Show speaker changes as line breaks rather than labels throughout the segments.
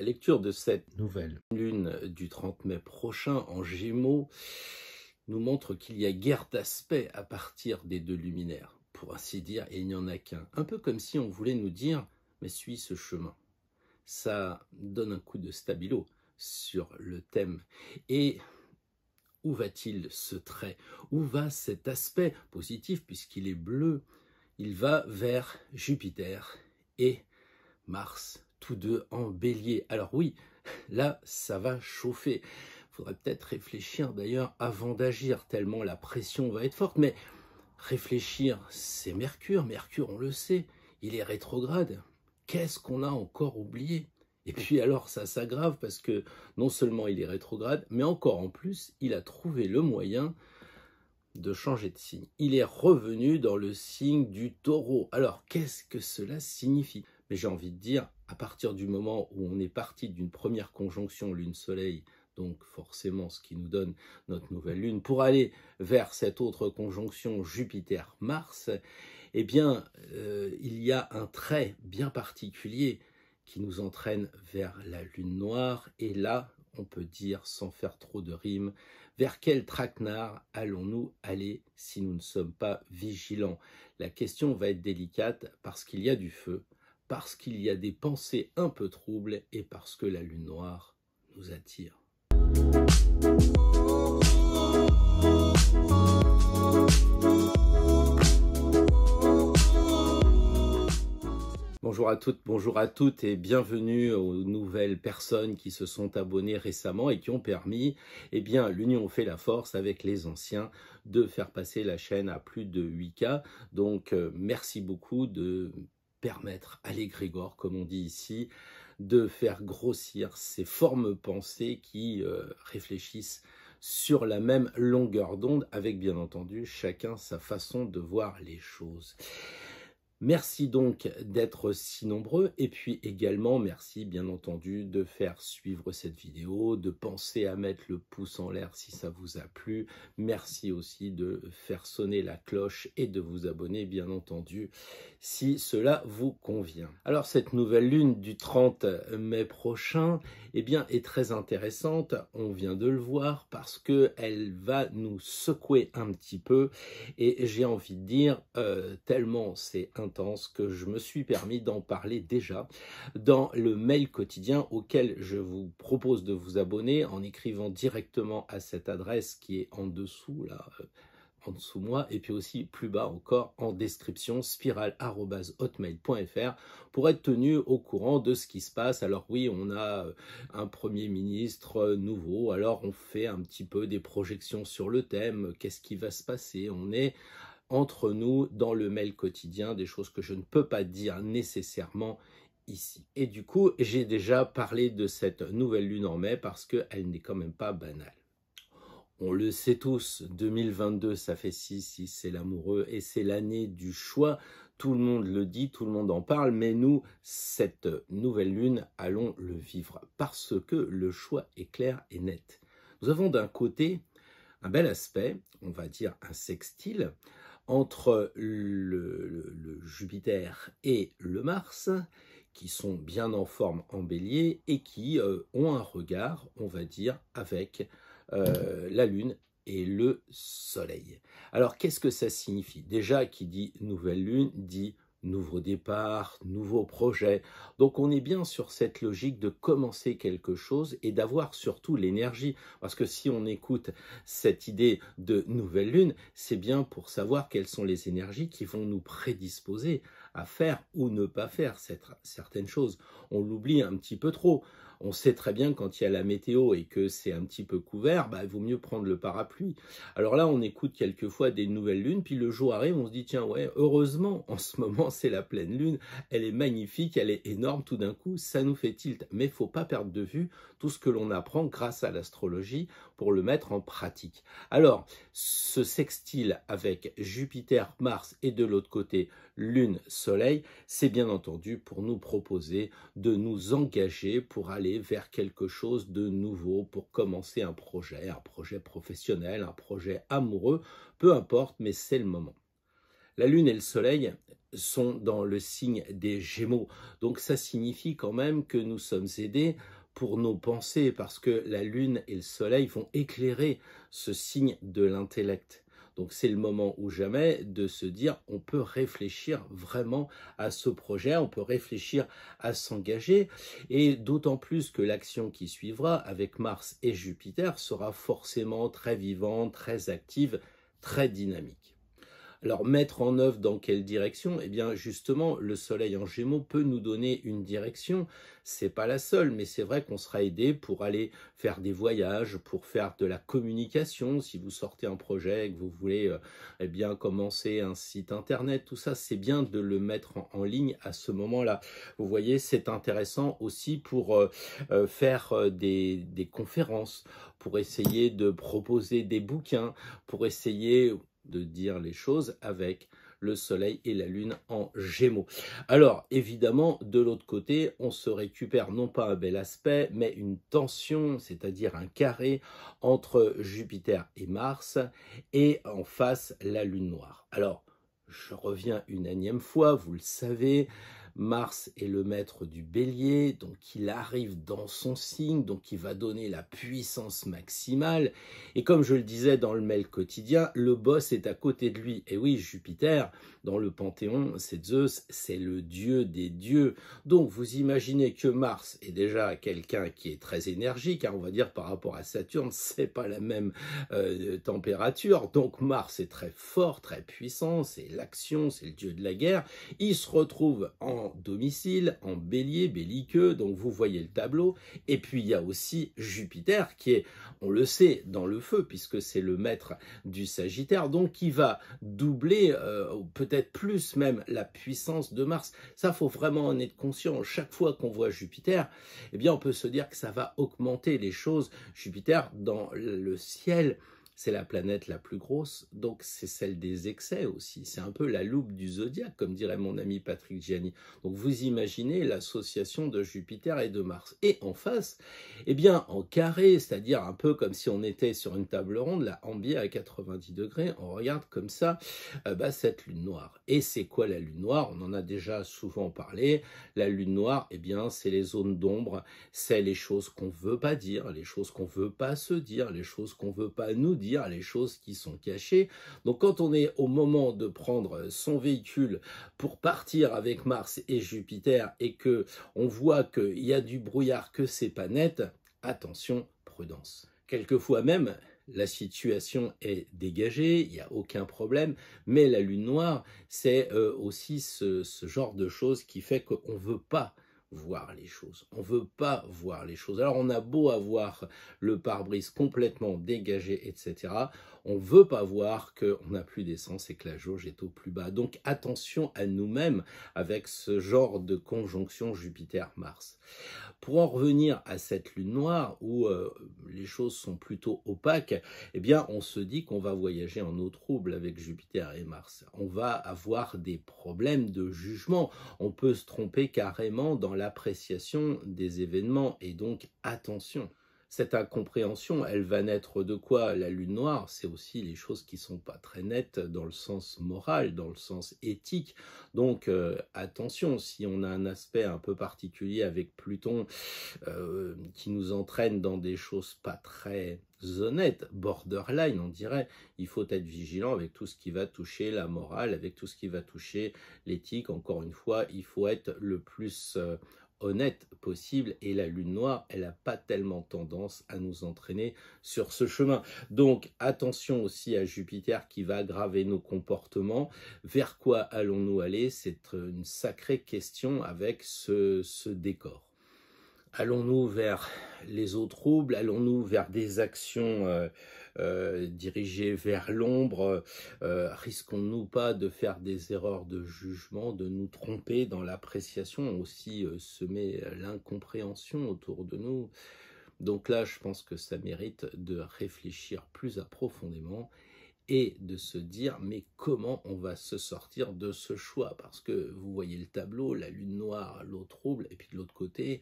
La lecture de cette nouvelle lune du 30 mai prochain en Gémeaux nous montre qu'il y a guerre d'aspect à partir des deux luminaires. Pour ainsi dire, il n'y en a qu'un. Un peu comme si on voulait nous dire « mais suis ce chemin ». Ça donne un coup de stabilo sur le thème. Et où va-t-il ce trait? Où va cet aspect positif puisqu'il est bleu? Il va vers Jupiter et Mars, tous deux en bélier. Alors oui, là, ça va chauffer. Il faudrait peut-être réfléchir d'ailleurs avant d'agir, tellement la pression va être forte. Mais réfléchir, c'est Mercure. Mercure, on le sait, il est rétrograde. Qu'est-ce qu'on a encore oublié? Et puis alors, ça s'aggrave parce que non seulement il est rétrograde, mais encore en plus, il a trouvé le moyen de changer de signe. Il est revenu dans le signe du Taureau. Alors, qu'est-ce que cela signifie? Mais j'ai envie de dire, à partir du moment où on est parti d'une première conjonction Lune-Soleil, donc forcément ce qui nous donne notre nouvelle Lune, pour aller vers cette autre conjonction Jupiter-Mars, eh bien, il y a un trait bien particulier qui nous entraîne vers la Lune noire. Et là, on peut dire, sans faire trop de rimes, vers quel traquenard allons-nous aller si nous ne sommes pas vigilants? La question va être délicate parce qu'il y a du feu, parce qu'il y a des pensées un peu troubles et parce que la Lune noire nous attire. Bonjour à toutes, bonjour à toutes et bienvenue aux nouvelles personnes qui se sont abonnées récemment et qui ont permis, eh bien, l'union fait la force avec les anciens de faire passer la chaîne à plus de 8K. Donc, merci beaucoup de permettre à l'égrégore, comme on dit ici, de faire grossir ces formes pensées qui réfléchissent sur la même longueur d'onde avec, bien entendu, chacun sa façon de voir les choses. Merci donc d'être si nombreux et puis également merci bien entendu de faire suivre cette vidéo, de penser à mettre le pouce en l'air si ça vous a plu. Merci aussi de faire sonner la cloche et de vous abonner bien entendu si cela vous convient. Alors cette nouvelle lune du 30 mai prochain eh bien, est très intéressante, on vient de le voir parce qu'elle va nous secouer un petit peu et j'ai envie de dire tellement c'est intense que je me suis permis d'en parler déjà dans le mail quotidien auquel je vous propose de vous abonner en écrivant directement à cette adresse qui est en dessous là, en dessous moi, et puis aussi plus bas encore en description, spiral@hotmail.fr pour être tenu au courant de ce qui se passe. Alors oui, on a un Premier ministre nouveau, alors on fait un petit peu des projections sur le thème, qu'est-ce qui va se passer, on est entre nous dans le mail quotidien, des choses que je ne peux pas dire nécessairement ici. Et du coup, j'ai déjà parlé de cette nouvelle lune en mai parce qu'elle n'est quand même pas banale. On le sait tous, 2022, ça fait 6, c'est l'amoureux et c'est l'année du choix. Tout le monde le dit, tout le monde en parle, mais nous, cette nouvelle lune, allons le vivre parce que le choix est clair et net. Nous avons d'un côté un bel aspect, on va dire un sextile, entre le Jupiter et le Mars, qui sont bien en forme en bélier et qui ont un regard, on va dire, avec la Lune et le Soleil. Alors, qu'est-ce que ça signifie? Déjà, qui dit nouvelle Lune, dit nouveau départ, nouveau projet. Donc, on est bien sur cette logique de commencer quelque chose et d'avoir surtout l'énergie. Parce que si on écoute cette idée de nouvelle Lune, c'est bien pour savoir quelles sont les énergies qui vont nous prédisposer à faire ou ne pas faire certaines choses. On l'oublie un petit peu trop. On sait très bien quand il y a la météo et que c'est un petit peu couvert, bah, il vaut mieux prendre le parapluie. Alors là, on écoute quelquefois des nouvelles lunes, puis le jour arrive, on se dit, tiens, ouais, heureusement, en ce moment, c'est la pleine lune, elle est magnifique, elle est énorme, tout d'un coup, ça nous fait tilt. Mais il ne faut pas perdre de vue tout ce que l'on apprend grâce à l'astrologie pour le mettre en pratique. Alors, ce sextile avec Jupiter, Mars et de l'autre côté, Lune, Soleil, c'est bien entendu pour nous proposer de nous engager pour aller vers quelque chose de nouveau, pour commencer un projet professionnel, un projet amoureux, peu importe, mais c'est le moment. La Lune et le Soleil sont dans le signe des Gémeaux. Donc ça signifie quand même que nous sommes aidés pour nos pensées, parce que la Lune et le Soleil vont éclairer ce signe de l'intellect. Donc c'est le moment ou jamais de se dire on peut réfléchir vraiment à ce projet, on peut réfléchir à s'engager, et d'autant plus que l'action qui suivra avec Mars et Jupiter sera forcément très vivante, très active, très dynamique. Alors, mettre en œuvre dans quelle direction? Eh bien, justement, le Soleil en Gémeaux peut nous donner une direction. C'est pas la seule, mais c'est vrai qu'on sera aidé pour aller faire des voyages, pour faire de la communication. Si vous sortez un projet et que vous voulez, eh bien, commencer un site internet, tout ça, c'est bien de le mettre en ligne à ce moment-là. Vous voyez, c'est intéressant aussi pour faire des conférences, pour essayer de proposer des bouquins, pour essayer de dire les choses avec le Soleil et la Lune en Gémeaux. Alors, évidemment, de l'autre côté, on se récupère non pas un bel aspect, mais une tension, c'est-à-dire un carré entre Jupiter et Mars, et en face, la Lune noire. Alors, je reviens une énième fois, vous le savez, Mars est le maître du Bélier, donc il arrive dans son signe, donc il va donner la puissance maximale. Et comme je le disais dans le mail quotidien, le boss est à côté de lui. Et oui, Jupiter, dans le Panthéon, c'est Zeus, c'est le dieu des dieux. Donc vous imaginez que Mars est déjà quelqu'un qui est très énergique, hein, on va dire par rapport à Saturne, c'est pas la même température. Donc Mars est très fort, très puissant, c'est l'action, c'est le dieu de la guerre. Il se retrouve en domicile, en bélier, belliqueux, donc vous voyez le tableau. Et puis il y a aussi Jupiter qui est, on le sait, dans le feu, puisque c'est le maître du Sagittaire, donc qui va doubler, peut-être plus même, la puissance de Mars. Ça, faut vraiment en être conscient. Chaque fois qu'on voit Jupiter, eh bien on peut se dire que ça va augmenter les choses. Jupiter, dans le ciel, c'est la planète la plus grosse, donc c'est celle des excès aussi. C'est un peu la loupe du zodiaque, comme dirait mon ami Patrick Gianni. Donc vous imaginez l'association de Jupiter et de Mars. Et en face, eh bien en carré, c'est-à-dire un peu comme si on était sur une table ronde, là, en biais à 90 degrés, on regarde comme ça cette lune noire. Et c'est quoi la lune noire? On en a déjà souvent parlé. La lune noire, eh bien c'est les zones d'ombre, c'est les choses qu'on ne veut pas dire, les choses qu'on ne veut pas se dire, les choses qu'on ne veut pas nous dire, les choses qui sont cachées. Donc quand on est au moment de prendre son véhicule pour partir avec Mars et Jupiter et que on voit qu'il y a du brouillard, que c'est pas net, attention, prudence. Quelquefois même, la situation est dégagée, il n'y a aucun problème, mais la lune noire, c'est aussi ce genre de choses qui fait qu'on ne veut pas voir les choses. On ne veut pas voir les choses. Alors on a beau avoir le pare-brise complètement dégagé, etc. On ne veut pas voir qu'on n'a plus d'essence et que la jauge est au plus bas. Donc attention à nous-mêmes avec ce genre de conjonction Jupiter-Mars. Pour en revenir à cette lune noire où les choses sont plutôt opaques, eh bien on se dit qu'on va voyager en eau trouble avec Jupiter et Mars. On va avoir des problèmes de jugement. On peut se tromper carrément dans l'appréciation des événements et donc attention. Cette incompréhension, elle va naître de quoi? La lune noire, c'est aussi les choses qui sont pas très nettes dans le sens moral, dans le sens éthique. Donc attention, si on a un aspect un peu particulier avec Pluton qui nous entraîne dans des choses pas très honnêtes, borderline on dirait, il faut être vigilant avec tout ce qui va toucher la morale, avec tout ce qui va toucher l'éthique. Encore une fois, il faut être le plus honnête possible, et la lune noire, elle n'a pas tellement tendance à nous entraîner sur ce chemin. Donc attention aussi à Jupiter qui va aggraver nos comportements. Vers quoi allons-nous aller? C'est une sacrée question avec ce décor. Allons-nous vers les eaux troubles? Allons-nous vers des actions dirigées vers l'ombre? Risquons-nous pas de faire des erreurs de jugement, de nous tromper dans l'appréciation, aussi semer l'incompréhension autour de nous? Donc là, je pense que ça mérite de réfléchir plus profondément et de se dire mais comment on va se sortir de ce choix, parce que vous voyez le tableau, la lune noire, l'eau trouble, et puis de l'autre côté,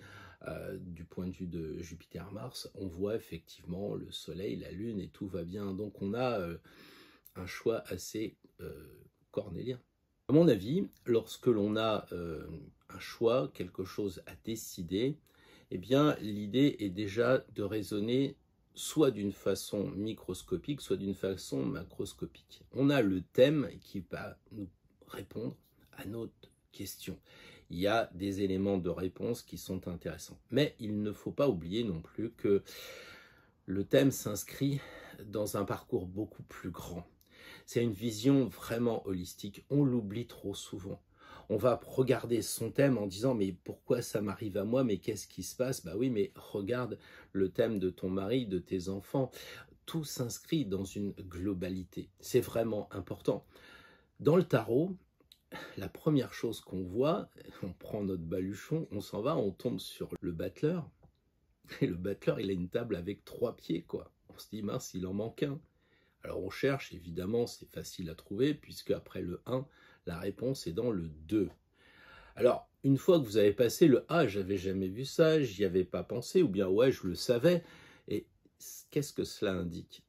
du point de vue de Jupiter-Mars, on voit effectivement le soleil, la lune et tout va bien. Donc on a un choix assez cornélien. À mon avis, lorsque l'on a un choix, quelque chose à décider, eh bien, l'idée est déjà de raisonner soit d'une façon microscopique, soit d'une façon macroscopique. On a le thème qui va nous répondre à notre question. Il y a des éléments de réponse qui sont intéressants. Mais il ne faut pas oublier non plus que le thème s'inscrit dans un parcours beaucoup plus grand. C'est une vision vraiment holistique. On l'oublie trop souvent. On va regarder son thème en disant « mais pourquoi ça m'arrive à moi? Mais qu'est-ce qui se passe ?» Bah oui, mais regarde le thème de ton mari, de tes enfants. Tout s'inscrit dans une globalité. C'est vraiment important. Dans le tarot, la première chose qu'on voit, on prend notre baluchon, on s'en va, on tombe sur le battleur. Et le battleur, il a une table avec 3 pieds, quoi. On se dit « mince, il en manque un ». Alors on cherche, évidemment, c'est facile à trouver, puisque après le 1, la réponse est dans le 2. Alors, une fois que vous avez passé le « ah, j'avais jamais vu ça, j'y avais pas pensé », ou bien « ouais, je le savais », et qu'est-ce que cela indique?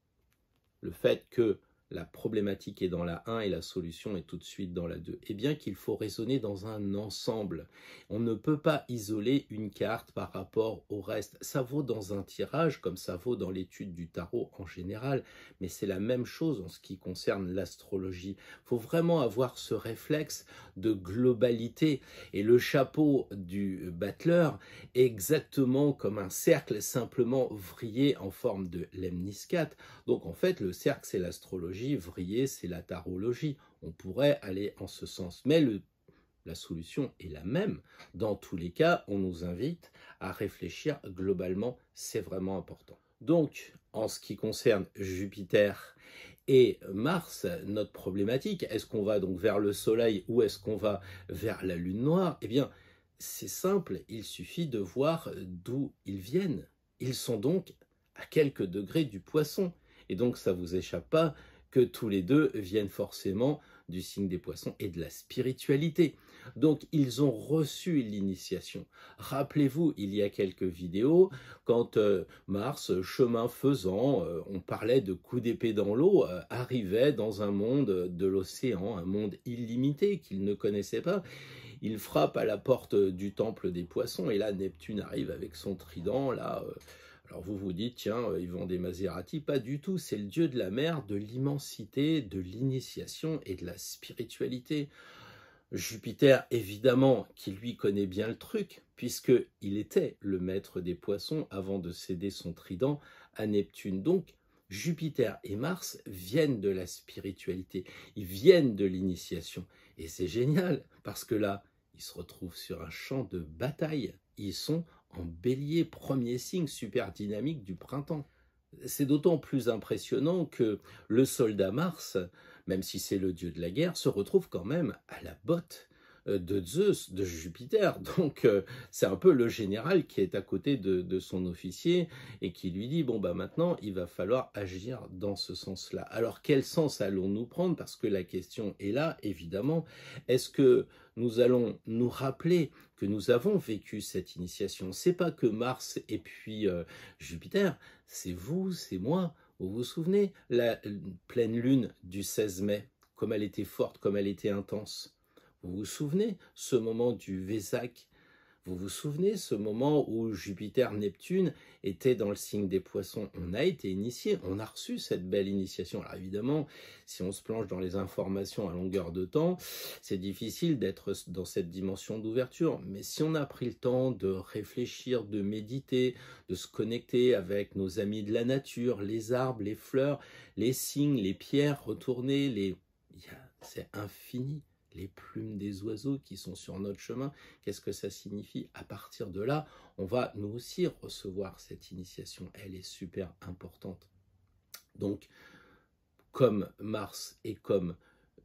Le fait que la problématique est dans la 1 et la solution est tout de suite dans la 2. Eh bien qu'il faut raisonner dans un ensemble. On ne peut pas isoler une carte par rapport au reste. Ça vaut dans un tirage comme ça vaut dans l'étude du tarot en général, mais c'est la même chose en ce qui concerne l'astrologie. Il faut vraiment avoir ce réflexe de globalité. Et le chapeau du battleur est exactement comme un cercle simplement vrillé en forme de lemniscate. Donc en fait, le cercle, c'est l'astrologie. Vriller, c'est la tarologie. On pourrait aller en ce sens. Mais la solution est la même. Dans tous les cas, on nous invite à réfléchir globalement. C'est vraiment important. Donc, en ce qui concerne Jupiter et Mars, notre problématique, est-ce qu'on va donc vers le Soleil ou est-ce qu'on va vers la Lune noire? Eh bien, c'est simple. Il suffit de voir d'où ils viennent. Ils sont donc à quelques degrés du Poisson. Et donc, ça ne vous échappe pas que tous les deux viennent forcément du signe des Poissons et de la spiritualité. Donc, ils ont reçu l'initiation. Rappelez-vous, il y a quelques vidéos, quand Mars, chemin faisant, on parlait de coups d'épée dans l'eau, arrivait dans un monde de l'océan, un monde illimité qu'il ne connaissait pas. Il frappe à la porte du temple des Poissons, et là, Neptune arrive avec son trident, là... Alors vous vous dites, tiens, ils vendent des Maserati. Pas du tout, c'est le dieu de la mer, de l'immensité, de l'initiation et de la spiritualité. Jupiter, évidemment, qui lui connaît bien le truc, puisqu'il était le maître des Poissons avant de céder son trident à Neptune. Donc, Jupiter et Mars viennent de la spiritualité, ils viennent de l'initiation. Et c'est génial, parce que là, ils se retrouvent sur un champ de bataille. Ils sont en bélier, premier signe super dynamique du printemps. C'est d'autant plus impressionnant que le soldat Mars, même si c'est le dieu de la guerre, se retrouve quand même à la botte de Zeus, de Jupiter. Donc c'est un peu le général qui est à côté de son officier et qui lui dit, bon bah maintenant il va falloir agir dans ce sens-là. Alors quel sens allons-nous prendre? Parce que la question est là, évidemment. Est-ce que nous allons nous rappeler que nous avons vécu cette initiation? C'est pas que Mars et puis Jupiter, c'est vous, c'est moi. Vous vous souvenez, la pleine lune du 16 mai, comme elle était forte, comme elle était intense? Vous vous souvenez ce moment du Vésac? Vous vous souvenez ce moment où Jupiter-Neptune était dans le signe des Poissons? On a été initié, on a reçu cette belle initiation. Alors évidemment, si on se plonge dans les informations à longueur de temps, c'est difficile d'être dans cette dimension d'ouverture. Mais si on a pris le temps de réfléchir, de méditer, de se connecter avec nos amis de la nature, les arbres, les fleurs, les signes, les pierres retournées, c'est infini. Les plumes des oiseaux qui sont sur notre chemin, qu'est-ce que ça signifie? À partir de là, on va nous aussi recevoir cette initiation. Elle est super importante. Donc, comme Mars et comme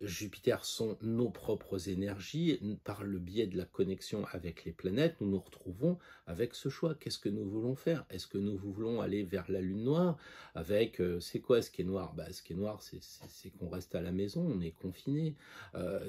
Jupiter sont nos propres énergies, par le biais de la connexion avec les planètes, nous nous retrouvons avec ce choix. Qu'est-ce que nous voulons faire? Est-ce que nous voulons aller vers la lune noire avec, c'est quoi ce qui est noir? Ce qui est noir, c'est qu'on reste à la maison, on est confiné.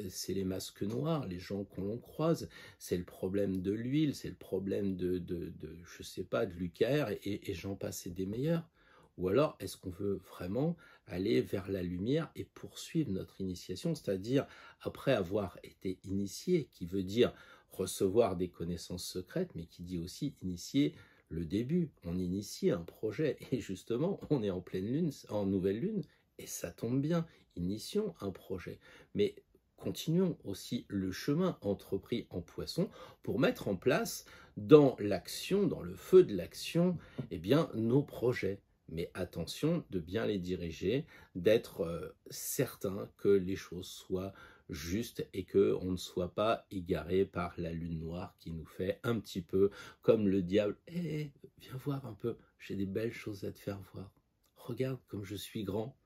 C'est les masques noirs, les gens qu'on croise, c'est le problème de l'huile, c'est le problème je sais pas, de l'UKR, et j'en passe et des meilleurs. Ou alors, est-ce qu'on veut vraiment aller vers la lumière et poursuivre notre initiation, c'est-à-dire après avoir été initié, qui veut dire recevoir des connaissances secrètes, mais qui dit aussi initier le début. On initie un projet et justement, on est en pleine lune, en nouvelle lune, et ça tombe bien, initions un projet. Mais continuons aussi le chemin entrepris en Poisson pour mettre en place dans l'action, dans le feu de l'action, eh bien, nos projets. Mais attention de bien les diriger, d'être certain que les choses soient justes et qu'on ne soit pas égaré par la lune noire qui nous fait un petit peu comme le diable. Hé, viens voir un peu, j'ai des belles choses à te faire voir. Regarde comme je suis grand.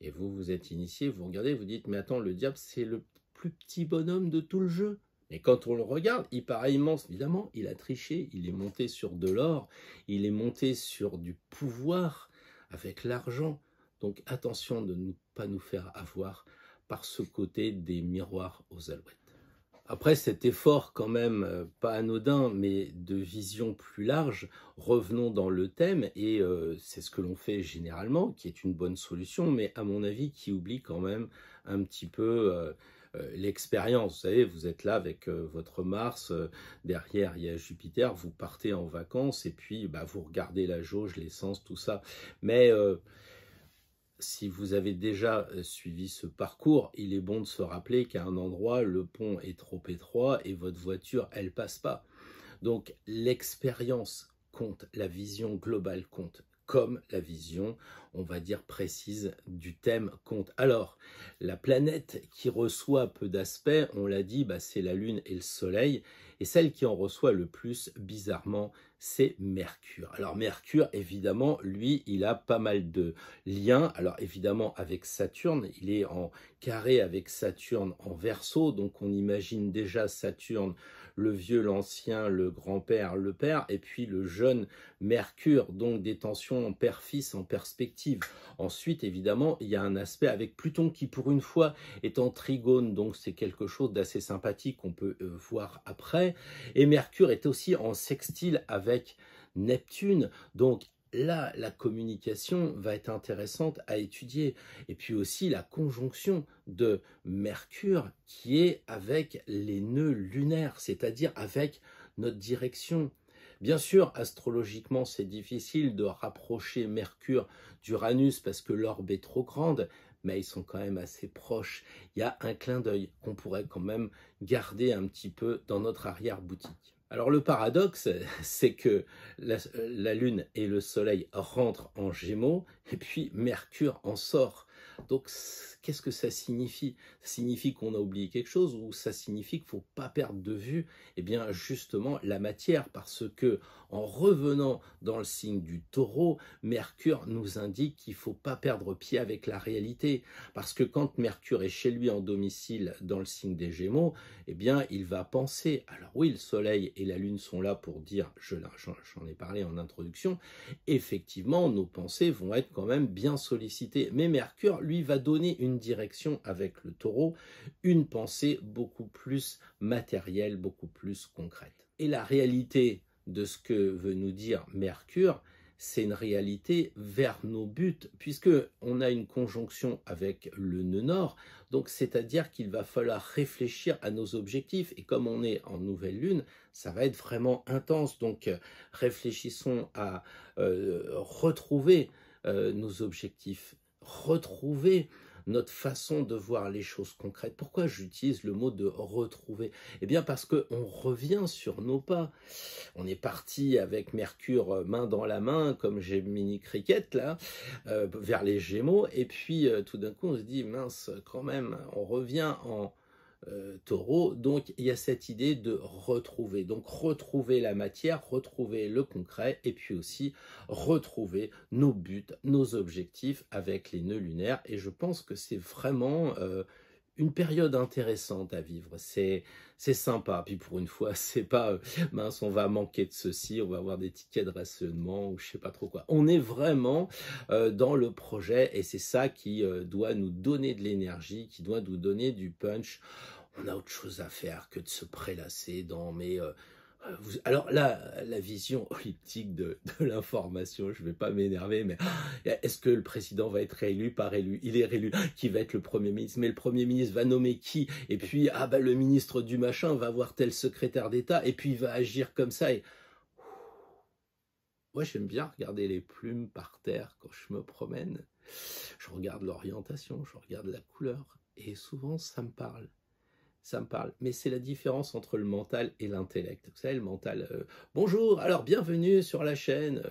Et vous, vous êtes initié, vous regardez, vous dites, mais attends, le diable, c'est le plus petit bonhomme de tout le jeu. Et quand on le regarde, il paraît immense. Évidemment, il a triché, il est monté sur de l'or, il est monté sur du pouvoir avec l'argent. Donc attention de ne pas nous faire avoir par ce côté des miroirs aux alouettes. Après cet effort quand même pas anodin, mais de vision plus large, revenons dans le thème, et c'est ce que l'on fait généralement, qui est une bonne solution, mais à mon avis qui oublie quand même un petit peu l'expérience. Vous savez, vous êtes là avec votre Mars, derrière il y a Jupiter, vous partez en vacances, et puis vous regardez la jauge, l'essence, tout ça, mais si vous avez déjà suivi ce parcours, il est bon de se rappeler qu'à un endroit, le pont est trop étroit et votre voiture, elle passe pas. Donc l'expérience compte, la vision globale compte, comme la vision, on va dire, précise du thème compte. Alors, la planète qui reçoit peu d'aspects, on l'a dit, c'est la Lune et le Soleil, et celle qui en reçoit le plus, bizarrement, c'est Mercure. Alors Mercure, évidemment, lui, il a pas mal de liens. Alors évidemment, avec Saturne, il est en carré avec Saturne en Verseau, donc on imagine déjà Saturne, le vieux, l'ancien, le grand-père, le père, et puis le jeune Mercure, donc des tensions père-fils en perspective. Ensuite, évidemment, il y a un aspect avec Pluton qui, pour une fois, est en trigone, donc c'est quelque chose d'assez sympathique qu'on peut voir après. Et Mercure est aussi en sextile avec Neptune, donc là, la communication va être intéressante à étudier. Et puis aussi la conjonction de Mercure qui est avec les nœuds lunaires, c'est-à-dire avec notre direction. Bien sûr, astrologiquement, c'est difficile de rapprocher Mercure d'Uranus parce que l'orbe est trop grande, mais ils sont quand même assez proches. Il y a un clin d'œil qu'on pourrait quand même garder un petit peu dans notre arrière-boutique. Alors le paradoxe, c'est que la Lune et le Soleil rentrent en Gémeaux et puis Mercure en sort. Donc qu'est-ce que ça signifie? Ça signifie qu'on a oublié quelque chose ou ça signifie qu'il ne faut pas perdre de vue justement la matière, parce que en revenant dans le signe du Taureau, Mercure nous indique qu'il ne faut pas perdre pied avec la réalité, parce que quand Mercure est chez lui en domicile dans le signe des Gémeaux, il va penser, alors oui, le Soleil et la Lune sont là pour dire, j'en ai parlé en introduction, effectivement nos pensées vont être quand même bien sollicitées, mais Mercure lui va donner une direction avec le Taureau, une pensée beaucoup plus matérielle, beaucoup plus concrète. Et la réalité de ce que veut nous dire Mercure, c'est une réalité vers nos buts, puisque on a une conjonction avec le nœud nord, donc c'est-à-dire qu'il va falloir réfléchir à nos objectifs, et comme on est en nouvelle lune, ça va être vraiment intense, donc réfléchissons à retrouver nos objectifs, retrouver notre façon de voir les choses concrètes. Pourquoi j'utilise le mot de retrouver? Eh bien parce qu'on revient sur nos pas. On est parti avec Mercure main dans la main, comme Gemini Cricket là, vers les Gémeaux, et puis tout d'un coup on se dit, mince, quand même, on revient en Taureau, donc il y a cette idée de retrouver, donc retrouver la matière, retrouver le concret, et puis aussi retrouver nos buts, nos objectifs avec les nœuds lunaires, et je pense que c'est vraiment une période intéressante à vivre, c'est sympa, puis pour une fois, c'est pas mince, on va manquer de ceci, on va avoir des tickets de rationnement, ou je sais pas trop quoi. On est vraiment dans le projet, et c'est ça qui doit nous donner de l'énergie, qui doit nous donner du punch. On a autre chose à faire que de se prélasser dans Alors là, la vision politique de l'information, je ne vais pas m'énerver, mais est-ce que le président va être réélu, pas réélu? Il est réélu, qui va être le Premier ministre? Mais le Premier ministre va nommer qui? Et puis, ah bah, le ministre du machin va voir tel secrétaire d'État, et puis il va agir comme ça. Et... Moi, j'aime bien regarder les plumes par terre quand je me promène. Je regarde l'orientation, je regarde la couleur, et souvent, ça me parle. Ça me parle, mais c'est la différence entre le mental et l'intellect. Vous savez, le mental, bonjour, alors bienvenue sur la chaîne.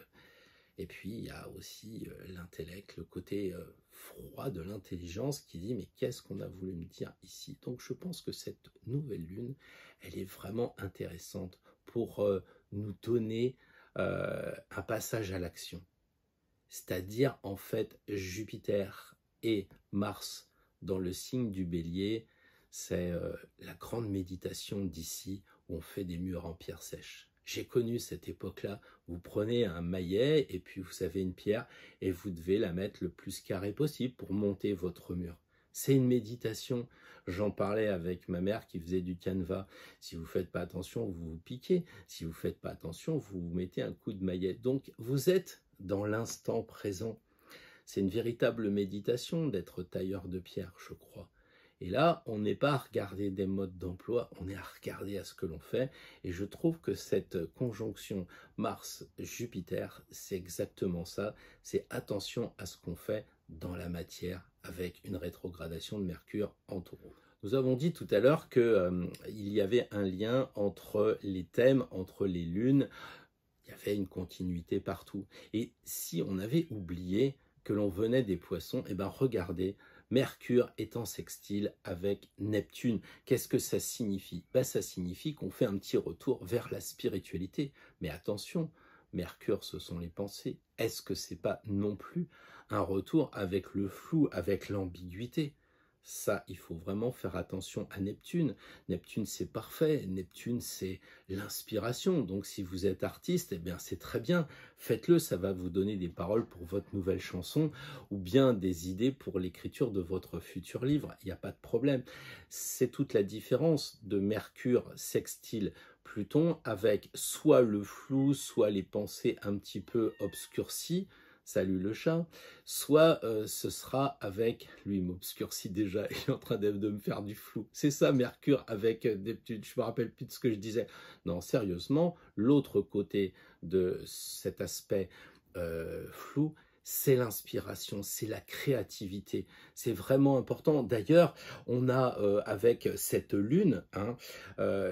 Et puis, il y a aussi l'intellect, le côté froid de l'intelligence qui dit, mais qu'est-ce qu'on a voulu me dire ici? Donc, je pense que cette nouvelle lune, elle est vraiment intéressante pour nous donner un passage à l'action. C'est-à-dire, en fait, Jupiter et Mars dans le signe du Bélier, c'est la grande méditation d'ici où on fait des murs en pierre sèche. J'ai connu cette époque-là. Vous prenez un maillet et puis vous avez une pierre et vous devez la mettre le plus carré possible pour monter votre mur. C'est une méditation. J'en parlais avec ma mère qui faisait du canevas. Si vous ne faites pas attention, vous vous piquez. Si vous ne faites pas attention, vous vous mettez un coup de maillet. Donc vous êtes dans l'instant présent. C'est une véritable méditation d'être tailleur de pierre, je crois. Et là, on n'est pas à regarder des modes d'emploi, on est à regarder à ce que l'on fait. Et je trouve que cette conjonction Mars-Jupiter, c'est exactement ça. C'est attention à ce qu'on fait dans la matière avec une rétrogradation de Mercure en Taureau. Nous avons dit tout à l'heure qu'il y avait un lien entre les thèmes, entre les lunes. Il y avait une continuité partout. Et si on avait oublié que l'on venait des poissons, eh bien regardez, Mercure est en sextile avec Neptune. Qu'est-ce que ça signifie? Ça signifie qu'on fait un petit retour vers la spiritualité. Mais attention, Mercure, ce sont les pensées. Est-ce que c'est pas non plus un retour avec le flou, avec l'ambiguïté? Ça, il faut vraiment faire attention à Neptune. Neptune, c'est parfait. Neptune, c'est l'inspiration. Donc, si vous êtes artiste, eh bien, c'est très bien. Faites-le, ça va vous donner des paroles pour votre nouvelle chanson ou bien des idées pour l'écriture de votre futur livre. Il n'y a pas de problème. C'est toute la différence de Mercure sextile Pluton avec soit le flou, soit les pensées un petit peu obscurcies. Salut le chat, soit ce sera avec, lui il m'obscurcit déjà, il est en train de me faire du flou. C'est ça Mercure avec Neptune, je me rappelle plus de ce que je disais. Non, sérieusement, l'autre côté de cet aspect flou, c'est l'inspiration, c'est la créativité, c'est vraiment important. D'ailleurs, on a avec cette lune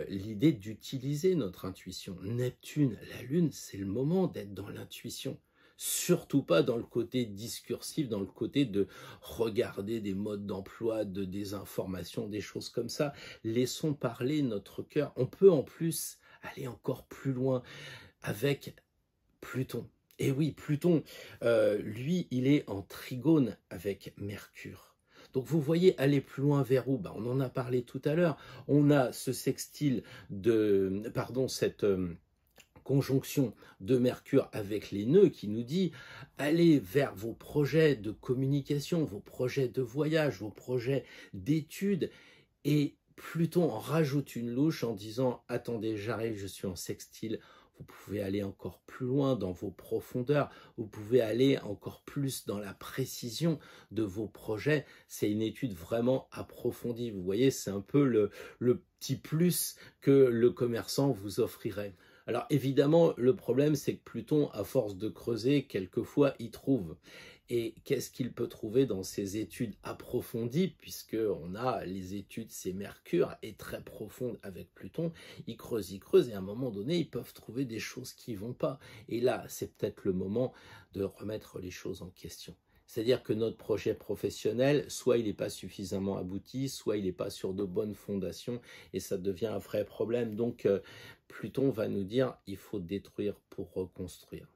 l'idée d'utiliser notre intuition. Neptune, la lune, c'est le moment d'être dans l'intuition. Surtout pas dans le côté discursif, dans le côté de regarder des modes d'emploi, de désinformation, des choses comme ça. Laissons parler notre cœur. On peut en plus aller encore plus loin avec Pluton. Et oui, Pluton, lui, il est en trigone avec Mercure. Donc vous voyez, aller plus loin vers où? On en a parlé tout à l'heure. On a ce sextile cette conjonction de Mercure avec les nœuds qui nous dit allez vers vos projets de communication, vos projets de voyage, vos projets d'études. Et Pluton en rajoute une louche en disant attendez, j'arrive, je suis en sextile. Vous pouvez aller encore plus loin dans vos profondeurs, vous pouvez aller encore plus dans la précision de vos projets. C'est une étude vraiment approfondie. Vous voyez, c'est un peu le petit plus que le commerçant vous offrirait. Alors évidemment, le problème, c'est que Pluton, à force de creuser, quelquefois, il trouve. Et qu'est-ce qu'il peut trouver dans ces études approfondies, puisqu'on a les études, c'est Mercure, est très profonde avec Pluton, ils creusent, et à un moment donné, ils peuvent trouver des choses qui ne vont pas. Et là, c'est peut-être le moment de remettre les choses en question. C'est-à-dire que notre projet professionnel, soit il n'est pas suffisamment abouti, soit il n'est pas sur de bonnes fondations, et ça devient un vrai problème. Donc, Pluton va nous dire, il faut détruire pour reconstruire.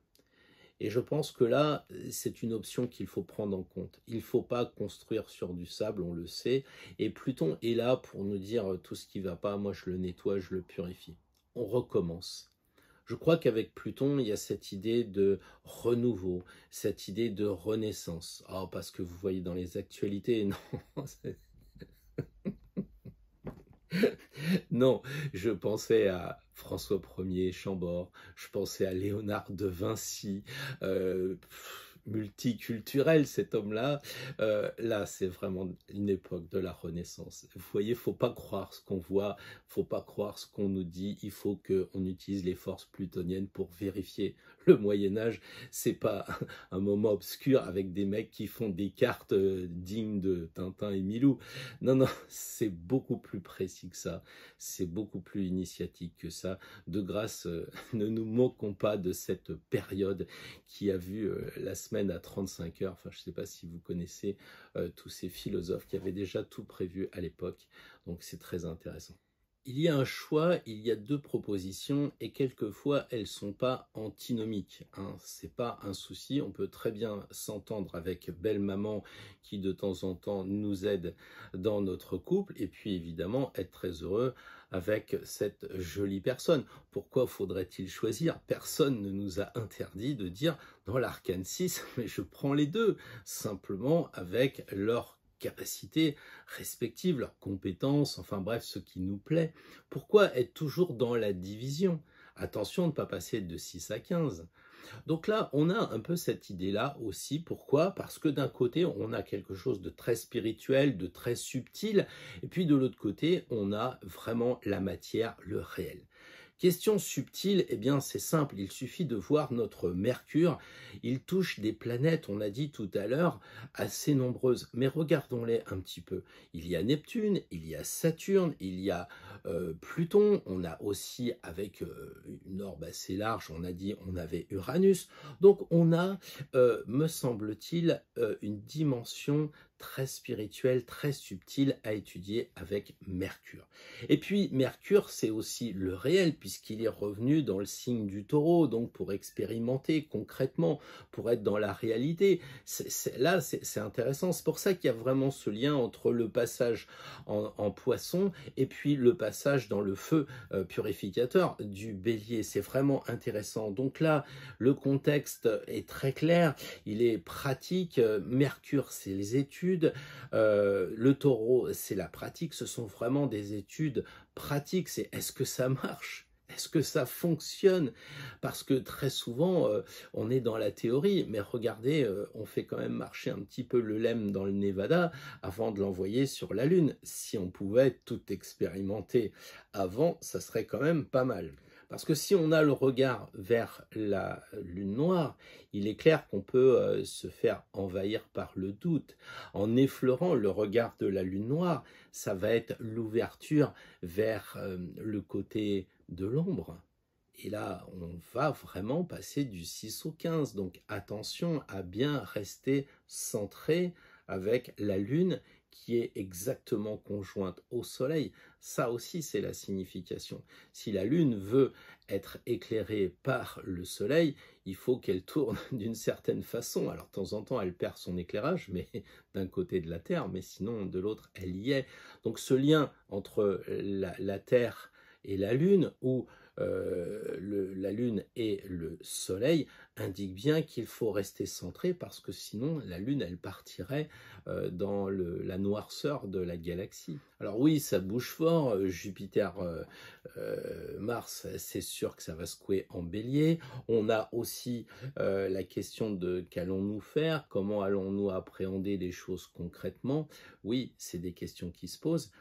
Et je pense que là, c'est une option qu'il faut prendre en compte. Il ne faut pas construire sur du sable, on le sait. Et Pluton est là pour nous dire tout ce qui ne va pas, moi je le nettoie, je le purifie. On recommence. Je crois qu'avec Pluton, il y a cette idée de renouveau, cette idée de renaissance. Oh, parce que vous voyez dans les actualités, non. Non, je pensais à François Ier Chambord, je pensais à Léonard de Vinci, multiculturel cet homme-là. Là, c'est vraiment une époque de la Renaissance. Vous voyez, faut pas croire ce qu'on voit, faut pas croire ce qu'on nous dit. Il faut qu'on utilise les forces plutoniennes pour vérifier. Le Moyen Âge, c'est pas un moment obscur avec des mecs qui font des cartes dignes de Tintin et Milou. Non, non, c'est beaucoup plus précis que ça. C'est beaucoup plus initiatique que ça. De grâce, ne nous moquons pas de cette période qui a vu la semaine à 35 heures. Enfin, je ne sais pas si vous connaissez tous ces philosophes qui avaient déjà tout prévu à l'époque. Donc, c'est très intéressant. Il y a un choix, il y a deux propositions et quelquefois elles ne sont pas antinomiques. Hein. Ce n'est pas un souci, on peut très bien s'entendre avec belle maman qui de temps en temps nous aide dans notre couple et puis évidemment être très heureux avec cette jolie personne. Pourquoi faudrait-il choisir? Personne ne nous a interdit de dire dans l'arcane 6, mais je prends les deux, simplement avec leur capacités respectives, leurs compétences, enfin bref, ce qui nous plaît. Pourquoi être toujours dans la division? Attention de ne pas passer de 6 à 15. Donc là, on a un peu cette idée-là aussi. Pourquoi? Parce que d'un côté, on a quelque chose de très spirituel, de très subtil, et puis de l'autre côté, on a vraiment la matière, le réel. Question subtile, eh bien c'est simple, il suffit de voir notre Mercure, il touche des planètes, on a dit tout à l'heure, assez nombreuses, mais regardons-les un petit peu. Il y a Neptune, il y a Saturne, il y a Pluton, on a aussi avec une orbe assez large, on a dit on avait Uranus, donc on a, me semble-t-il, une dimension très spirituelle, très subtile à étudier avec Mercure. Et puis Mercure, c'est aussi le réel, puisqu'il est revenu dans le signe du Taureau, donc pour expérimenter concrètement, pour être dans la réalité. Là, c'est intéressant. C'est pour ça qu'il y a vraiment ce lien entre le passage en Poisson et puis le passage dans le feu purificateur du Bélier. C'est vraiment intéressant. Donc là, le contexte est très clair, il est pratique. Mercure, c'est les études. Le Taureau, c'est la pratique. Ce sont vraiment des études pratiques. C'est est-ce que ça marche? Est-ce que ça fonctionne? Parce que très souvent, on est dans la théorie, mais regardez, on fait quand même marcher un petit peu le LEM dans le Nevada avant de l'envoyer sur la Lune. Si on pouvait tout expérimenter avant, ça serait quand même pas mal. Parce que si on a le regard vers la lune noire, il est clair qu'on peut se faire envahir par le doute. En effleurant le regard de la lune noire, ça va être l'ouverture vers le côté de l'ombre. Et là, on va vraiment passer du 6 au 15. Donc attention à bien rester centré avec la lune qui est exactement conjointe au soleil. Ça aussi, c'est la signification. Si la lune veut être éclairée par le soleil, il faut qu'elle tourne d'une certaine façon. Alors, de temps en temps, elle perd son éclairage, mais d'un côté de la Terre, mais sinon, de l'autre, elle y est. Donc, ce lien entre la Terre et la Lune, ou la Lune et le Soleil, indique bien qu'il faut rester centré parce que sinon la Lune elle partirait dans la noirceur de la galaxie. Alors oui, ça bouge fort, Jupiter, Mars, c'est sûr que ça va secouer en bélier. On a aussi la question de qu'allons-nous faire, comment allons-nous appréhender les choses concrètement. Oui, c'est des questions qui se posent.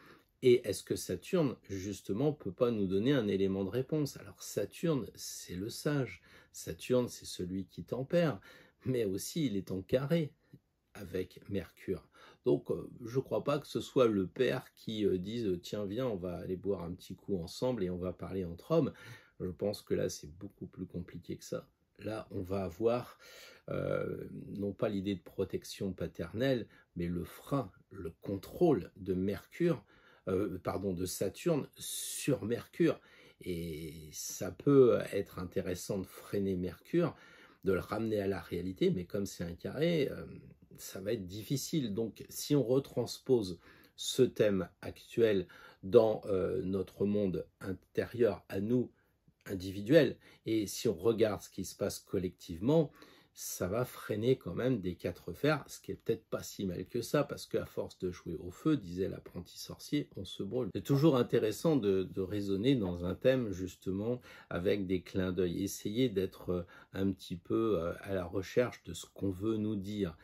Et est-ce que Saturne, justement, ne peut pas nous donner un élément de réponse? Alors Saturne, c'est le sage. Saturne, c'est celui qui tempère. Mais aussi, il est en carré avec Mercure. Donc, je ne crois pas que ce soit le père qui dise « Tiens, viens, on va aller boire un petit coup ensemble et on va parler entre hommes ». Je pense que là, c'est beaucoup plus compliqué que ça. Là, on va avoir non pas l'idée de protection paternelle, mais le frein, le contrôle de Mercure, de Saturne sur Mercure. Et ça peut être intéressant de freiner Mercure, de le ramener à la réalité, mais comme c'est un carré, ça va être difficile. Donc si on retranspose ce thème actuel dans notre monde intérieur à nous, individuel, et si on regarde ce qui se passe collectivement, ça va freiner quand même des 4 fers, ce qui est peut-être pas si mal que ça, parce qu'à force de jouer au feu, disait l'apprenti sorcier, on se brûle. C'est toujours intéressant de raisonner dans un thème, justement, avec des clins d'œil. Essayer d'être un petit peu à la recherche de ce qu'on veut nous dire.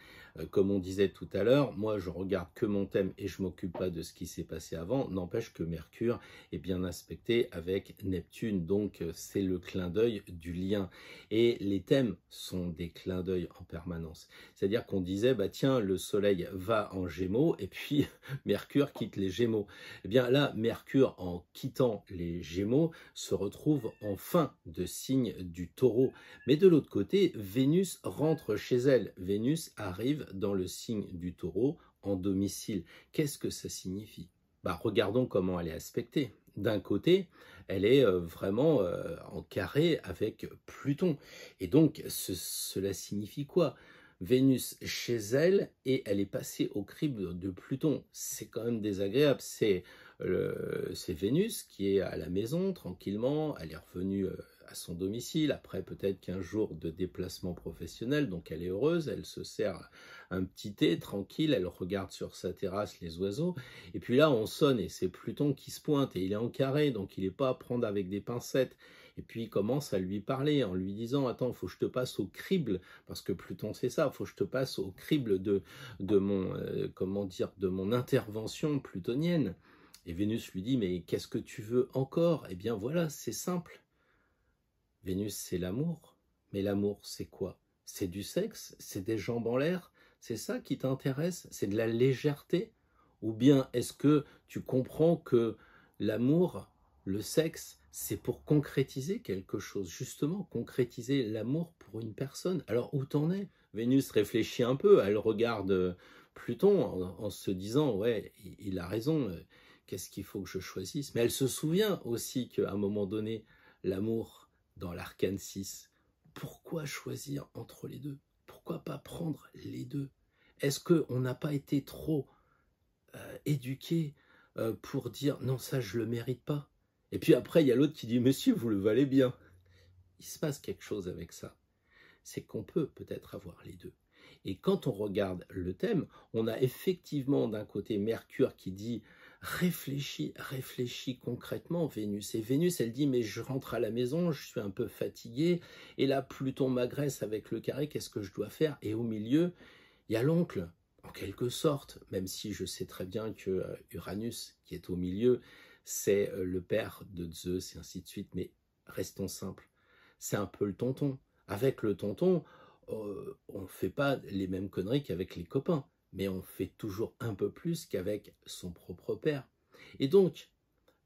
Comme on disait tout à l'heure, moi je regarde que mon thème et je m'occupe pas de ce qui s'est passé avant, n'empêche que Mercure est bien aspecté avec Neptune, donc c'est le clin d'œil du lien. Et les thèmes sont des clins d'œil en permanence. C'est-à-dire qu'on disait, bah tiens, le soleil va en Gémeaux et puis Mercure quitte les Gémeaux. Eh bien là, Mercure, en quittant les Gémeaux, se retrouve en fin de signe du Taureau. Mais de l'autre côté, Vénus rentre chez elle. Vénus arrive dans le signe du Taureau en domicile. Qu'est-ce que ça signifie? Bah, regardons comment elle est aspectée. D'un côté, elle est vraiment en carré avec Pluton. Et donc, cela signifie quoi? Vénus chez elle et elle est passée au crible de Pluton. C'est quand même désagréable. C'est Vénus qui est à la maison tranquillement. Elle est revenue à son domicile après peut-être 15 jours de déplacement professionnel. Donc elle est heureuse. Elle se sert un petit thé tranquille. Elle regarde sur sa terrasse les oiseaux. Et puis là, on sonne et c'est Pluton qui se pointe et il est en carré. Donc il n'est pas à prendre avec des pincettes. Et puis il commence à lui parler en lui disant « Attends, il faut que je te passe au crible, parce que Pluton c'est ça, il faut que je te passe au crible de mon intervention plutonienne. » Et Vénus lui dit « Mais qu'est-ce que tu veux encore ?» Eh bien voilà, c'est simple. Vénus c'est l'amour, mais l'amour c'est quoi? C'est du sexe? C'est des jambes en l'air? C'est ça qui t'intéresse? C'est de la légèreté? Ou bien est-ce que tu comprends que l'amour, le sexe, c'est pour concrétiser quelque chose, justement, concrétiser l'amour pour une personne? Alors où t'en es? Vénus réfléchit un peu, elle regarde Pluton en se disant « Ouais, il a raison, qu'est-ce qu'il faut que je choisisse ?» Mais elle se souvient aussi qu'à un moment donné, l'amour, dans l'arcane 6, pourquoi choisir entre les deux? Pourquoi pas prendre les deux? Est-ce qu'on n'a pas été trop éduqué pour dire « Non, ça, je le mérite pas ?» Et puis après, il y a l'autre qui dit « Monsieur, vous le valez bien. » Il se passe quelque chose avec ça. C'est qu'on peut peut-être avoir les deux. Et quand on regarde le thème, on a effectivement d'un côté Mercure qui dit « Réfléchis concrètement, Vénus. » Et Vénus, elle dit « Mais je rentre à la maison, je suis un peu fatiguée. » Et là, Pluton m'agresse avec le carré, qu'est-ce que je dois faire? Et au milieu, il y a l'oncle, en quelque sorte, même si je sais très bien que Uranus, qui est au milieu, c'est le père de Zeus et ainsi de suite. Mais restons simples, c'est un peu le tonton. Avec le tonton, on ne fait pas les mêmes conneries qu'avec les copains, mais on fait toujours un peu plus qu'avec son propre père. Et donc,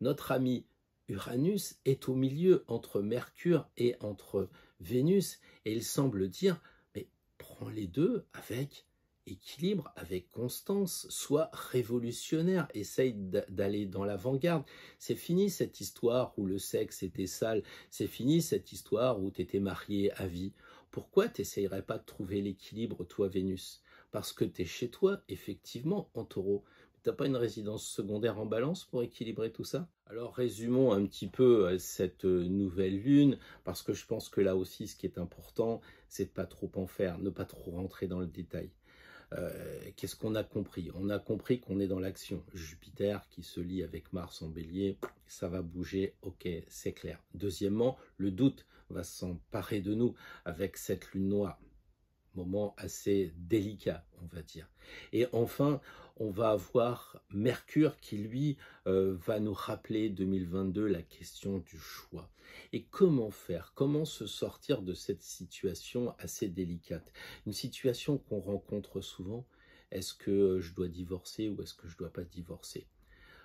notre ami Uranus est au milieu entre Mercure et entre Vénus, et il semble dire, mais prends les deux avec équilibre, avec constance, sois révolutionnaire, essaye d'aller dans l'avant-garde. C'est fini cette histoire où le sexe était sale, c'est fini cette histoire où tu étais marié à vie. Pourquoi tu n'essayerais pas de trouver l'équilibre, toi, Vénus? Parce que tu es chez toi, effectivement, en taureau. Tu n'as pas une résidence secondaire en balance pour équilibrer tout ça? Alors, résumons un petit peu cette nouvelle lune, parce que je pense que là aussi, ce qui est important, c'est de ne pas trop en faire, ne pas trop rentrer dans le détail. Qu'est-ce qu'on a compris? On a compris qu'on est dans l'action. Jupiter qui se lie avec Mars en bélier, ça va bouger, ok, c'est clair. Deuxièmement, le doute va s'emparer de nous avec cette lune noire. Moment assez délicat, on va dire. Et enfin, on va avoir Mercure qui, lui, va nous rappeler 2022 la question du choix. Et comment faire? Comment se sortir de cette situation assez délicate? Une situation qu'on rencontre souvent. Est-ce que je dois divorcer ou est-ce que je ne dois pas divorcer?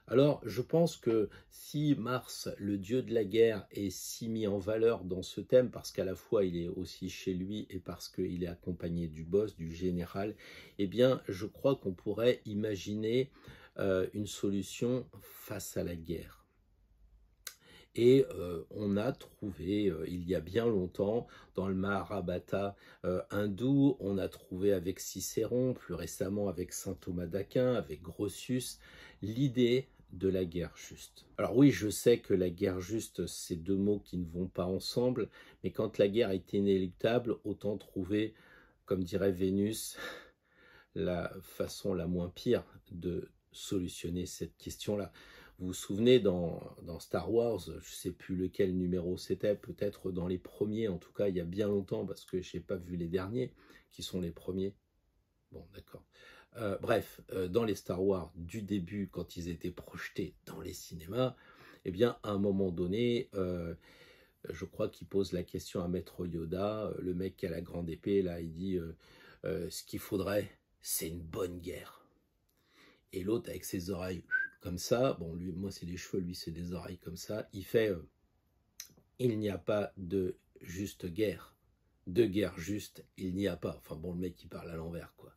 Alors, je pense que si Mars, le dieu de la guerre, est si mis en valeur dans ce thème, parce qu'à la fois il est aussi chez lui et parce qu'il est accompagné du boss, du général, eh bien, je crois qu'on pourrait imaginer une solution face à la guerre. Et on a trouvé, il y a bien longtemps, dans le Mahabharata hindou, on a trouvé avec Cicéron, plus récemment avec saint Thomas d'Aquin, avec Grotius, l'idée de la guerre juste. Alors oui, je sais que la guerre juste, c'est deux mots qui ne vont pas ensemble, mais quand la guerre est inéluctable, autant trouver comme dirait Vénus, la façon la moins pire de solutionner cette question-là. Vous vous souvenez dans Star Wars, je ne sais plus lequel numéro c'était, peut-être dans les premiers, en tout cas il y a bien longtemps, parce que je n'ai pas vu les derniers, qui sont les premiers. Bon, d'accord. Bref, dans les Star Wars du début, quand ils étaient projetés dans les cinémas, eh bien, à un moment donné, je crois qu'il pose la question à Maître Yoda, le mec qui a la grande épée, là, il dit ce qu'il faudrait, c'est une bonne guerre. Et l'autre, avec ses oreilles comme ça, bon, lui, moi, c'est des cheveux, lui, c'est des oreilles comme ça, il fait il n'y a pas de juste guerre. De guerre juste, il n'y a pas. Enfin bon, le mec, il parle à l'envers, quoi.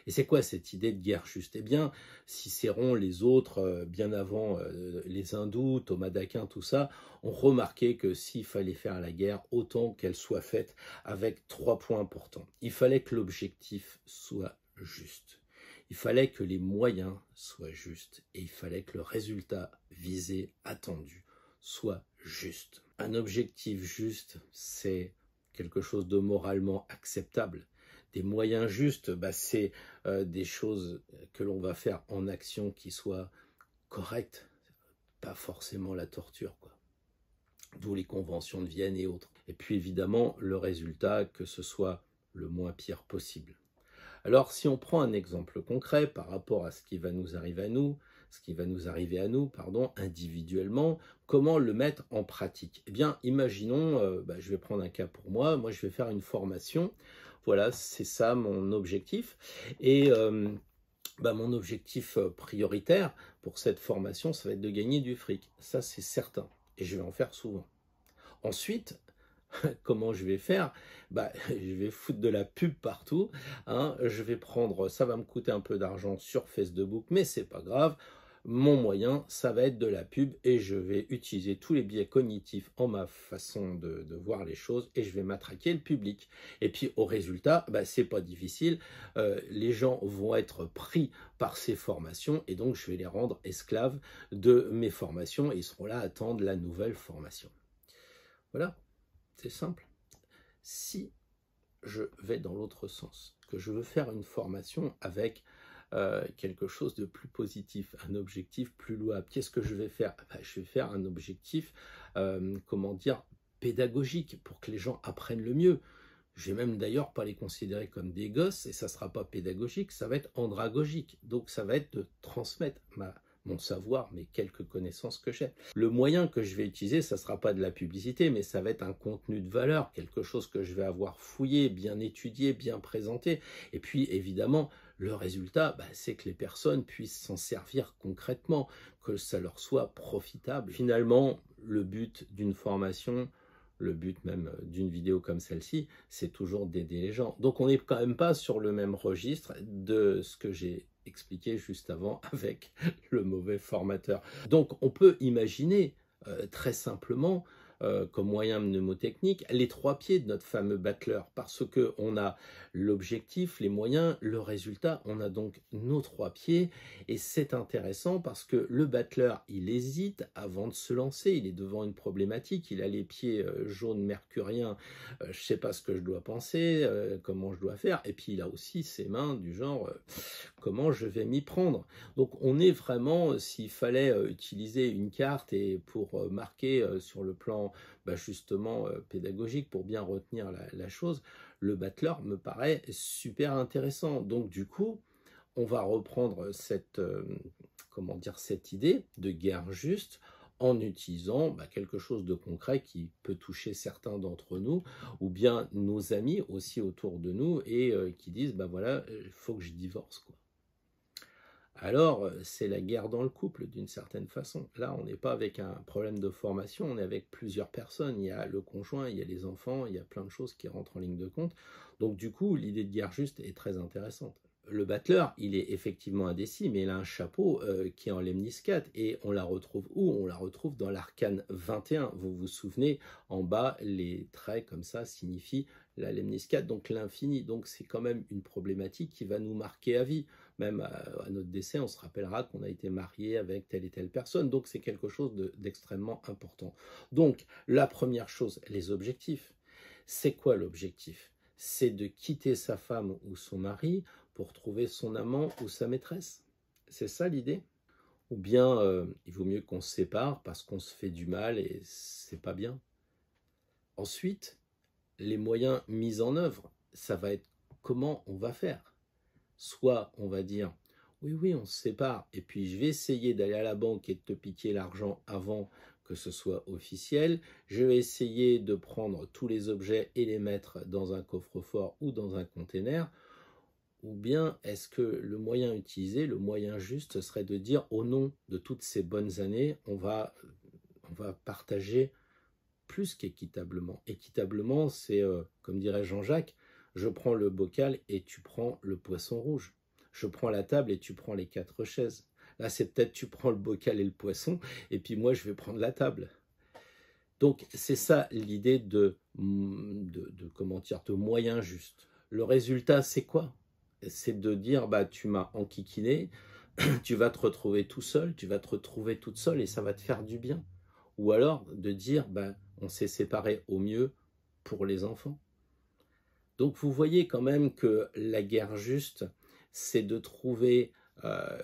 Et c'est quoi cette idée de guerre juste? Eh bien, Cicéron, les autres, bien avant les hindous, Thomas d'Aquin, tout ça, ont remarqué que s'il fallait faire la guerre, autant qu'elle soit faite avec 3 points importants. Il fallait que l'objectif soit juste. Il fallait que les moyens soient justes. Et il fallait que le résultat visé, attendu, soit juste. Un objectif juste, c'est quelque chose de moralement acceptable. Des moyens justes, c'est des choses que l'on va faire en action qui soient correctes, pas forcément la torture, quoi. D'où les conventions de Vienne et autres. Et puis évidemment, le résultat, que ce soit le moins pire possible. Alors, si on prend un exemple concret par rapport à ce qui va nous arriver à nous, individuellement, comment le mettre en pratique? Eh bien, imaginons, je vais prendre un cas pour moi, je vais faire une formation, voilà, c'est ça mon objectif, et mon objectif prioritaire pour cette formation, ça va être de gagner du fric, ça c'est certain, et je vais en faire souvent. Ensuite, comment je vais faire? Je vais foutre de la pub partout, hein. Je vais prendre, ça va me coûter un peu d'argent sur Facebook, mais c'est pas grave. Mon moyen, ça va être de la pub et je vais utiliser tous les biais cognitifs en ma façon de voir les choses et je vais matraquer le public. Et puis au résultat, c'est pas difficile, les gens vont être pris par ces formations et donc je vais les rendre esclaves de mes formations et ils seront là à attendre la nouvelle formation. Voilà. C'est simple. Si je vais dans l'autre sens, que je veux faire une formation avec quelque chose de plus positif, un objectif plus louable, qu'est-ce que je vais faire? Je vais faire un objectif, pédagogique, pour que les gens apprennent le mieux. Je vais même d'ailleurs pas les considérer comme des gosses, et ça ne sera pas pédagogique, ça va être andragogique. Donc ça va être de transmettre mon savoir, mes quelques connaissances que j'ai. Le moyen que je vais utiliser, ça ne sera pas de la publicité, mais ça va être un contenu de valeur, quelque chose que je vais avoir fouillé, bien étudié, bien présenté. Et puis, évidemment, le résultat, c'est que les personnes puissent s'en servir concrètement, que ça leur soit profitable. Finalement, le but d'une formation, le but même d'une vidéo comme celle-ci, c'est toujours d'aider les gens. Donc on n'est quand même pas sur le même registre de ce que j'ai expliqué juste avant avec le mauvais formateur. Donc on peut imaginer très simplement, comme moyen mnémotechnique, les 3 pieds de notre fameux battleur, parce qu'on a l'objectif, les moyens, le résultat, on a donc nos 3 pieds, et c'est intéressant parce que le battleur, il hésite avant de se lancer, il est devant une problématique, il a les pieds jaunes mercuriens, je ne sais pas ce que je dois penser, comment je dois faire, et puis il a aussi ses mains du genre, comment je vais m'y prendre. Donc on est vraiment, s'il fallait utiliser une carte et pour marquer sur le plan justement pédagogique, pour bien retenir la chose, le battleur me paraît super intéressant. Donc du coup, on va reprendre cette idée de guerre juste en utilisant quelque chose de concret qui peut toucher certains d'entre nous, ou bien nos amis aussi autour de nous, et qui disent, voilà, il faut que je divorce, quoi. Alors, c'est la guerre dans le couple, d'une certaine façon. Là, on n'est pas avec un problème de formation, on est avec plusieurs personnes. Il y a le conjoint, il y a les enfants, il y a plein de choses qui rentrent en ligne de compte. Donc, du coup, l'idée de guerre juste est très intéressante. Le battleur, il est effectivement indécis, mais il a un chapeau qui est en lemniscate. Et on la retrouve où? On la retrouve dans l'arcane 21. Vous vous souvenez, en bas, les traits comme ça signifient la lemniscate, donc l'infini. Donc c'est quand même une problématique qui va nous marquer à vie. Même à notre décès, on se rappellera qu'on a été marié avec telle et telle personne. Donc c'est quelque chose d'extrêmement important. Donc la première chose, les objectifs. C'est quoi l'objectif? c'est de quitter sa femme ou son mari pour trouver son amant ou sa maîtresse. C'est ça l'idée? Ou bien il vaut mieux qu'on se sépare parce qu'on se fait du mal et c'est pas bien. Ensuite, les moyens mis en œuvre, ça va être comment on va faire. Soit on va dire, oui, on se sépare, et puis je vais essayer d'aller à la banque et de te piquer l'argent avant que ce soit officiel. Je vais essayer de prendre tous les objets et les mettre dans un coffre-fort ou dans un container. Ou bien est-ce que le moyen utilisé, le moyen juste, serait de dire au nom de toutes ces bonnes années, on va partager plus qu'équitablement. Équitablement, c'est, comme dirait Jean-Jacques, je prends le bocal et tu prends le poisson rouge. Je prends la table et tu prends les 4 chaises. Là, c'est peut-être tu prends le bocal et le poisson, et puis moi, je vais prendre la table. Donc, c'est ça l'idée de comment dire, de moyen juste. Le résultat, c'est quoi? C'est de dire, bah, tu m'as enquiquiné, tu vas te retrouver tout seul, tu vas te retrouver toute seule, et ça va te faire du bien. Ou alors de dire, bah, on s'est séparés au mieux pour les enfants. Donc, vous voyez quand même que la guerre juste, c'est de trouver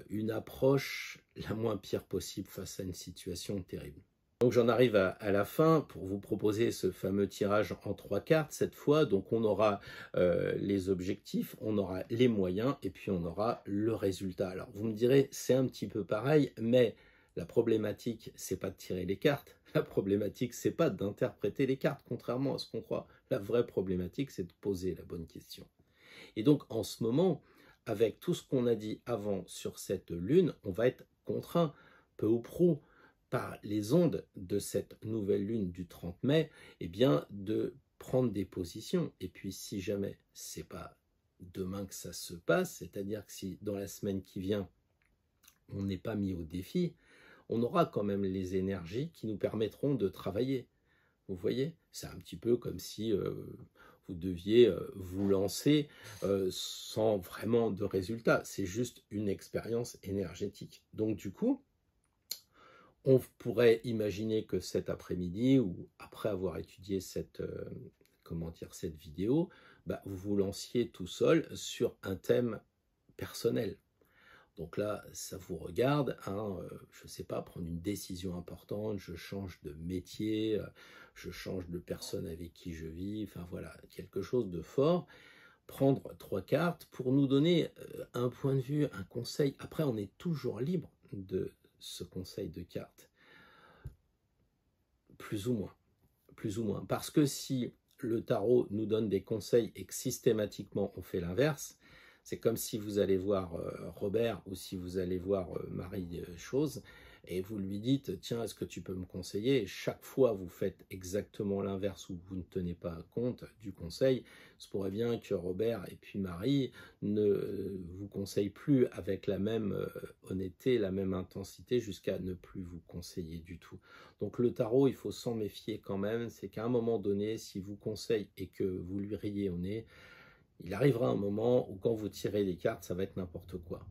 une approche la moins pire possible face à une situation terrible. Donc j'en arrive à la fin pour vous proposer ce fameux tirage en 3 cartes cette fois. Donc on aura les objectifs, on aura les moyens et puis on aura le résultat. Alors vous me direz, c'est un petit peu pareil, mais la problématique, c'est pas de tirer les cartes. La problématique, c'est pas d'interpréter les cartes, contrairement à ce qu'on croit. La vraie problématique, c'est de poser la bonne question. Et donc en ce moment, avec tout ce qu'on a dit avant sur cette lune, on va être contraint, peu ou prou, par les ondes de cette nouvelle lune du 30 mai, eh bien, de prendre des positions. Et puis, si jamais c'est pas demain que ça se passe, c'est-à-dire que si dans la semaine qui vient, on n'est pas mis au défi, on aura quand même les énergies qui nous permettront de travailler. Vous voyez? C'est un petit peu comme si vous deviez vous lancer sans vraiment de résultat. C'est juste une expérience énergétique. Donc du coup, on pourrait imaginer que cet après-midi, ou après avoir étudié cette vidéo, bah, vous vous lanciez tout seul sur un thème personnel. Donc là, ça vous regarde, hein, je ne sais pas, prendre une décision importante, je change de métier, je change de personne avec qui je vis, enfin voilà, quelque chose de fort. Prendre 3 cartes pour nous donner un point de vue, un conseil. Après, on est toujours libre de ce conseil de cartes. Plus ou moins. Plus ou moins. Parce que si le tarot nous donne des conseils et que systématiquement on fait l'inverse, c'est comme si vous allez voir Robert ou si vous allez voir Marie-Chose et vous lui dites, tiens, est-ce que tu peux me conseiller? Et chaque fois, vous faites exactement l'inverse ou vous ne tenez pas compte du conseil. Il se pourrait bien que Robert et puis Marie ne vous conseillent plus avec la même honnêteté, la même intensité, jusqu'à ne plus vous conseiller du tout. Donc le tarot, il faut s'en méfier quand même. C'est qu'à un moment donné, si vous conseille et que vous lui riez au nez, il arrivera un moment où quand vous tirez les cartes, ça va être n'importe quoi.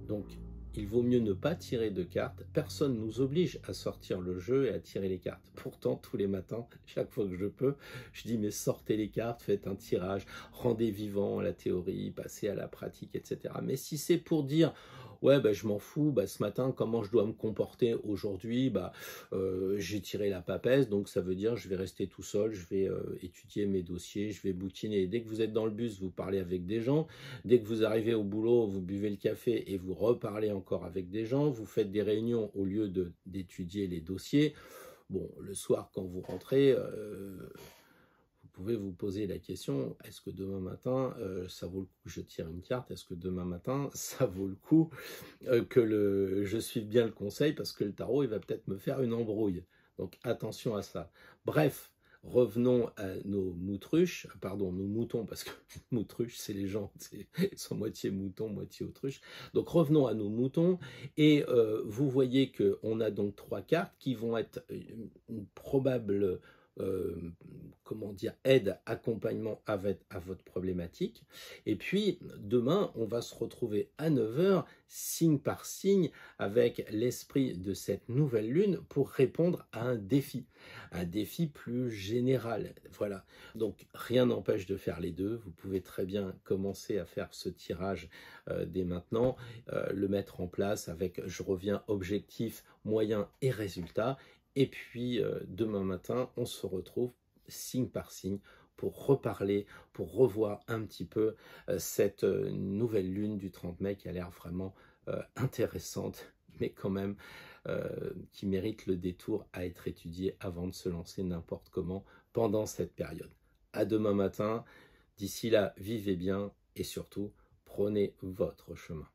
Donc, il vaut mieux ne pas tirer de cartes. Personne ne nous oblige à sortir le jeu et à tirer les cartes. Pourtant, tous les matins, chaque fois que je peux, je dis mais sortez les cartes, faites un tirage, rendez vivant la théorie, passez à la pratique, etc. Mais si c'est pour dire ouais, bah, je m'en fous, bah, ce matin, comment je dois me comporter aujourd'hui, bah, j'ai tiré la papesse, donc ça veut dire je vais rester tout seul, je vais étudier mes dossiers, je vais bouquiner. Dès que vous êtes dans le bus, vous parlez avec des gens. Dès que vous arrivez au boulot, vous buvez le café et vous reparlez encore avec des gens. Vous faites des réunions au lieu d'étudier les dossiers. Bon, le soir, quand vous rentrez, vous pouvez vous poser la question, est-ce que demain matin, ça vaut le coup que je tire une carte? Est-ce que demain matin, ça vaut le coup que je suive bien le conseil? Parce que le tarot, il va peut-être me faire une embrouille. Donc attention à ça. Bref, revenons à nos moutruches, pardon, nos moutons, parce que moutruches, c'est les gens, ils sont moitié moutons, moitié autruches. Donc revenons à nos moutons, et vous voyez qu'on a donc 3 cartes qui vont être une probable comment dire, aide, accompagnement à votre problématique. Et puis, demain, on va se retrouver à 9 heures, signe par signe, avec l'esprit de cette nouvelle lune pour répondre à un défi plus général. Voilà. Donc, rien n'empêche de faire les deux. Vous pouvez très bien commencer à faire ce tirage dès maintenant, le mettre en place avec, je reviens, objectif, moyen et résultat. Et puis, demain matin, on se retrouve signe par signe pour reparler, pour revoir un petit peu cette nouvelle lune du 30 mai qui a l'air vraiment intéressante, mais quand même qui mérite le détour à être étudiée avant de se lancer n'importe comment pendant cette période. À demain matin. D'ici là, vivez bien et surtout, prenez votre chemin.